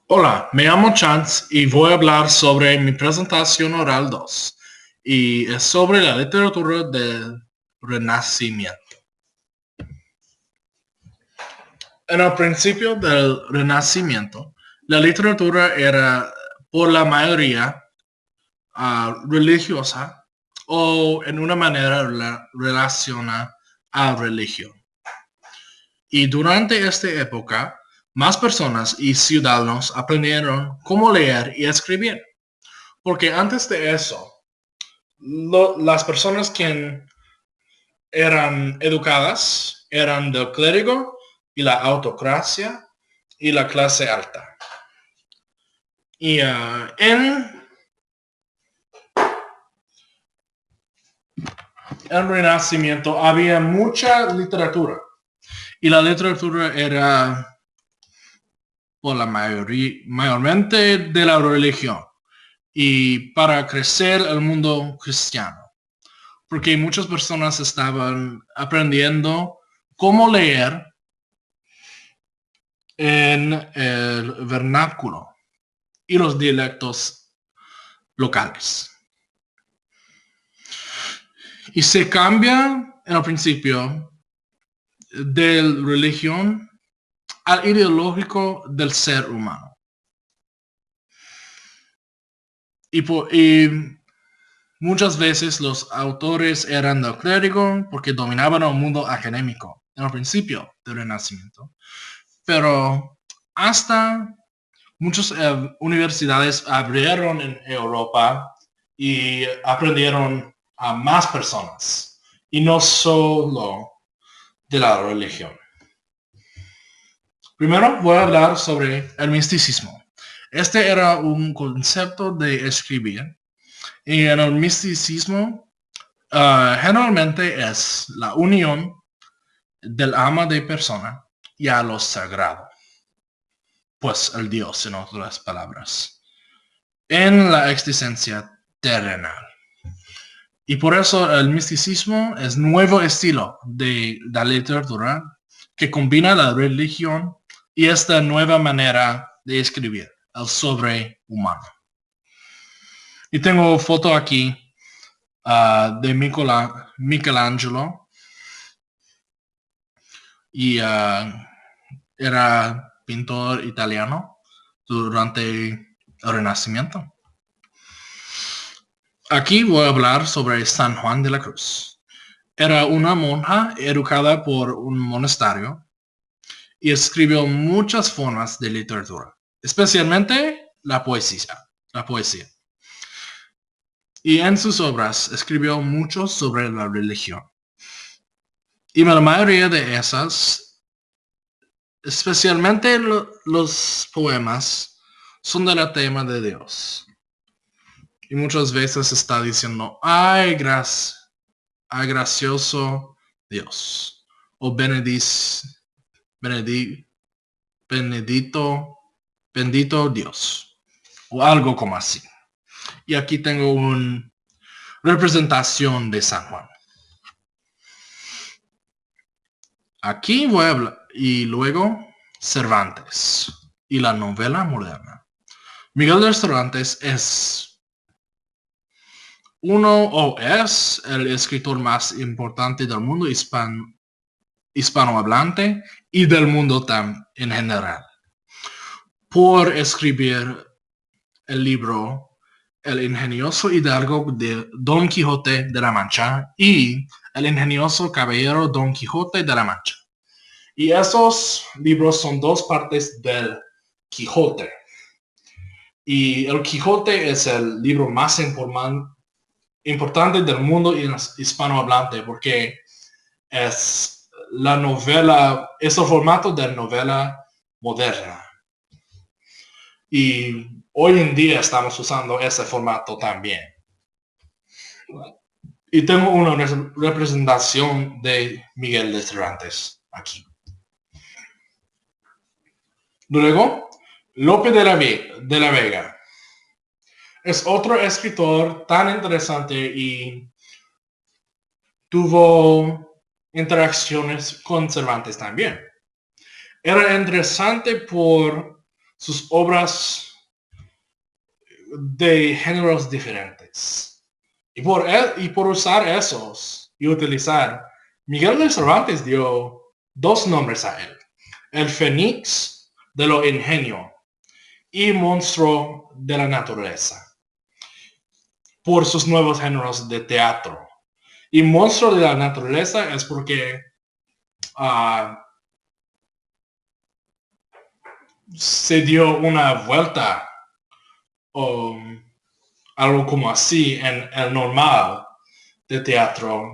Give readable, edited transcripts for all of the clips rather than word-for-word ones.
Hola, me llamo Chance y voy a hablar sobre mi presentación oral 2 y es sobre la literatura del Renacimiento. En el principio del Renacimiento, la literatura era por la mayoría religiosa o en una manera relacionada a religión. Y durante esta época, más personas y ciudadanos aprendieron cómo leer y escribir. Porque antes de eso, las personas que eran educadas eran del clérigo y la autocracia y la clase alta. Y en el Renacimiento había mucha literatura y la literatura era por la mayormente de la religión y para crecer el mundo cristiano. Porque muchas personas estaban aprendiendo cómo leer en el vernáculo y los dialectos locales. Y se cambia en el principio de religión al ideológico del ser humano. Y muchas veces los autores eran del clérigo porque dominaban el mundo académico en el principio del Renacimiento. Pero hasta muchas universidades abrieron en Europa y aprendieron a más personas y no solo de la religión. Primero voy a hablar sobre el misticismo. Este era un concepto de escribir y en el misticismo generalmente es la unión del alma de persona y a lo sagrado, pues el Dios en otras palabras, en la existencia terrenal. Y por eso el misticismo es nuevo estilo de la literatura que combina la religión y esta nueva manera de escribir, el sobrehumano. Y tengo foto aquí de Michelangelo y era pintor italiano durante el Renacimiento. Aquí voy a hablar sobre San Juan de la Cruz. Era una monja educada por un monasterio y escribió muchas formas de literatura, especialmente la poesía. La poesía. Y en sus obras escribió mucho sobre la religión. Y la mayoría de esas, especialmente los poemas, son del tema de Dios. Y muchas veces está diciendo, ay, gracioso Dios. O bendito Dios. O algo como así. Y aquí tengo una representación de San Juan. Aquí voy a hablar. Y luego Cervantes y la novela moderna. Miguel de Cervantes es el escritor más importante del mundo hispanohablante y del mundo en general. Por escribir el libro El ingenioso hidalgo de Don Quijote de la Mancha y El ingenioso caballero Don Quijote de la Mancha. Y esos libros son dos partes del Quijote. Y el Quijote es el libro más importante del mundo hispanohablante porque es la novela, es el formato de novela moderna. Y hoy en día estamos usando ese formato también. Y tengo una representación de Miguel de Cervantes aquí. Luego, Lope de la Vega. Es otro escritor tan interesante y tuvo interacciones con Cervantes también. Era interesante por sus obras de géneros diferentes. Y por usar esos y utilizar, Miguel de Cervantes dio dos nombres a él. El Fénix de lo ingenio y monstruo de la naturaleza. Por sus nuevos géneros de teatro. Y monstruo de la naturaleza es porque se dio una vuelta o algo como así en el normal de teatro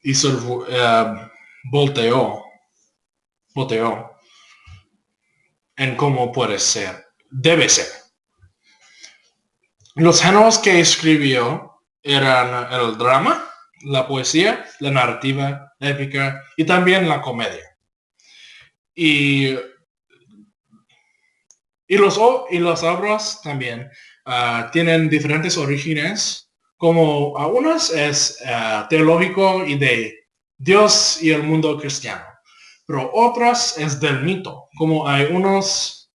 y se volteó en cómo puede ser, debe ser. Los géneros que escribió eran el drama, la poesía, la narrativa, la épica y también la comedia. Y las obras también tienen diferentes orígenes, como algunas es teológico y de Dios y el mundo cristiano, pero otras es del mito, como hay unos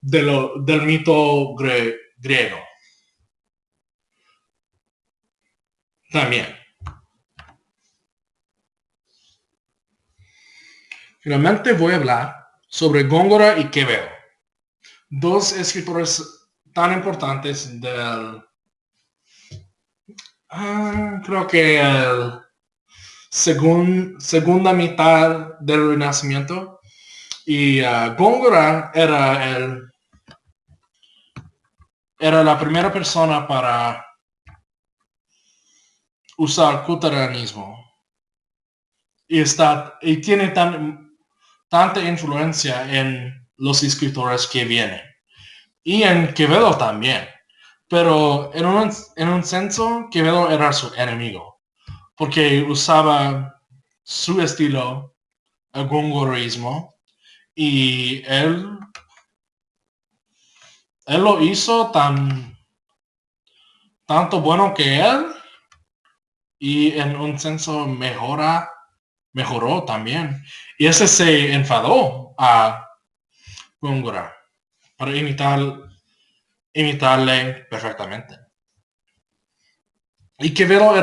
del mito griego. También. Finalmente voy a hablar sobre Góngora y Quevedo, dos escritores tan importantes del creo que el segunda mitad del Renacimiento. Y Góngora era la primera persona para usar culturalismo. Y tiene tanta influencia en los escritores que vienen. Y en Quevedo también. Pero en un senso, Quevedo era su enemigo. Porque usaba su estilo, el gongorismo, y él lo hizo tanto bueno que él, y en un senso mejoró también. Y ese se enfadó a Góngora para imitarle perfectamente. Y Quevedo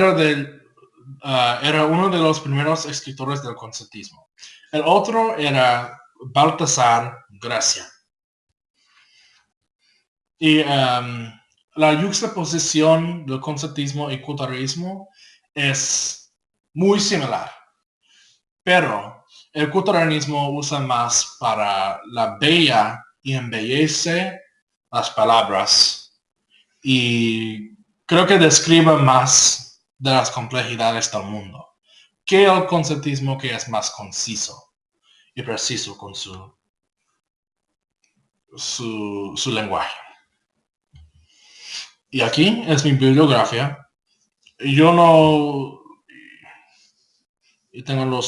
era uno de los primeros escritores del concertismo. El otro era Baltasar Gracia. Y la juxtaposición del concertismo y culturalismo es muy similar. Pero el culturalismo usa más para la bella y embellece las palabras. Y creo que describe más de las complejidades del mundo que el concertismo, que es más conciso y preciso con su lenguaje. Y aquí es mi bibliografía. Yo no... Y tengo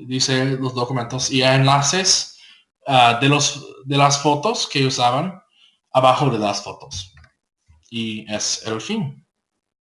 dice los documentos y enlaces de las fotos que usaban abajo de las fotos. Y es el fin.